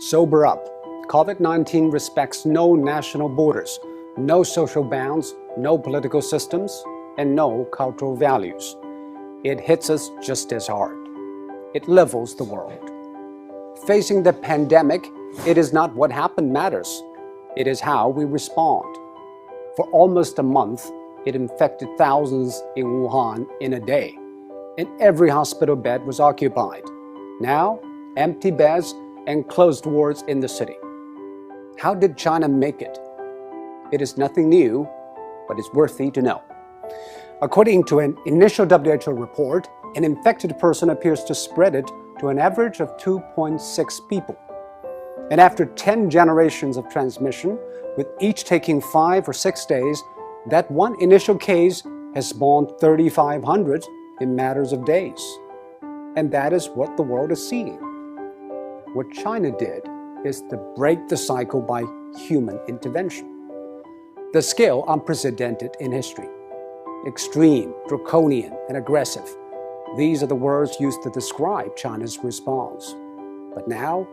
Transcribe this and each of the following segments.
Sober up. COVID-19 respects no national borders, no social bounds, no political systems, and no cultural values. It hits us just as hard. It levels the world. Facing the pandemic, it is not what happened matters. It is how we respond. For almost a month, it infected thousands in Wuhan in a day, and every hospital bed was occupied. Now, empty beds and closed wards in the city. How did China make it? It is nothing new, but it's worthy to know. According to an initial WHO report, an infected person appears to spread it to an average of 2.6 people. And after 10 generations of transmission, with each taking 5 or 6 days, that one initial case has spawned 3,500 in matters of days. And that is what the world is seeing. What China did is to break the cycle by human intervention. The scale unprecedented in history. Extreme, draconian, and aggressive. These are the words used to describe China's response. But now,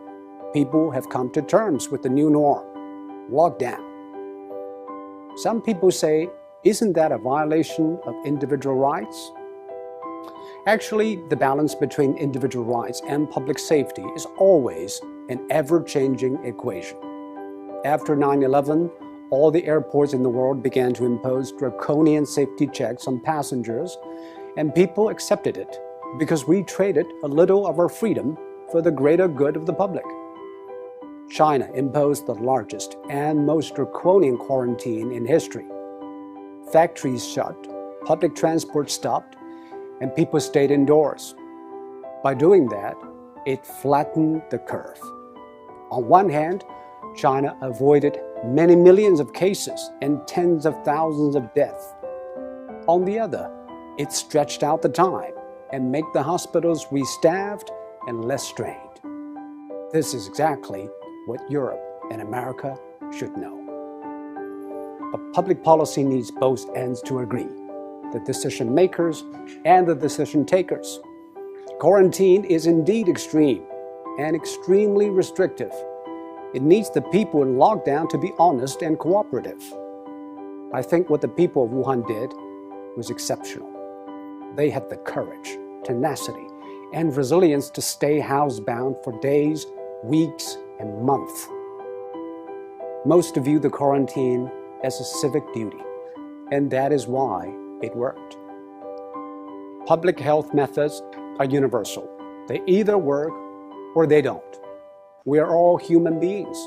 people have come to terms with the new norm, lockdown. Some people say, isn't that a violation of individual rights? Actually, the balance between individual rights and public safety is always an ever-changing equation. After 9/11, all the airports in the world began to impose draconian safety checks on passengers, and people accepted it because we traded a little of our freedom for the greater good of the public. China imposed the largest and most draconian quarantine in history. Factories shut, public transport stopped, and people stayed indoors. By doing that, it flattened the curve. On one hand, China avoided many millions of cases and tens of thousands of deaths. On the other, it stretched out the time and made the hospitals restaffed and less strained. This is exactly what Europe and America should know. But public policy needs both ends to agree, the decision makers and the decision takers. Quarantine is indeed extreme and extremely restrictive. It needs the people in lockdown to be honest and cooperative. I think what the people of Wuhan did was exceptional. They had the courage, tenacity, and resilience to stay housebound for days, weeks, and months. Most view the quarantine as a civic duty, and that is why it worked. Public health methods are universal. They either work or they don't. We are all human beings.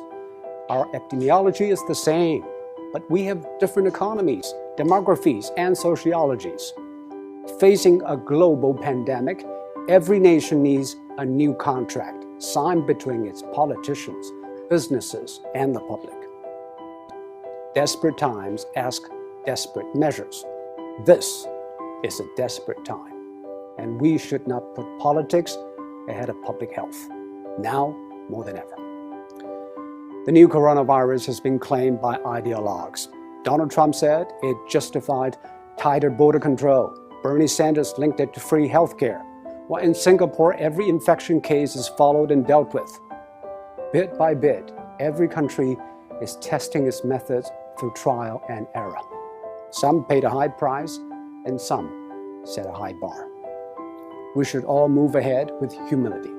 Our epidemiology is the same, but we have different economies, demographies, and sociologies. Facing a global pandemic, every nation needs a new contract signed between its politicians, businesses, and the public. Desperate times ask desperate measures. This is a desperate time, and we should not put politics ahead of public health, now more than ever. The new coronavirus has been claimed by ideologues. Donald Trump said it justified tighter border control. Bernie Sanders linked it to free healthcare. While in Singapore, every infection case is followed and dealt with. Bit by bit, every country is testing its methods through trial and error. Some paid a high price, and some set a high bar. We should all move ahead with humility.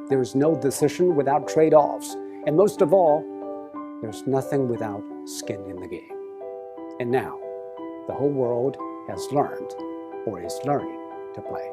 There is no decision without trade-offs, and most of all, there's nothing without skin in the game. And now, the whole world has learned, or is learning, to play.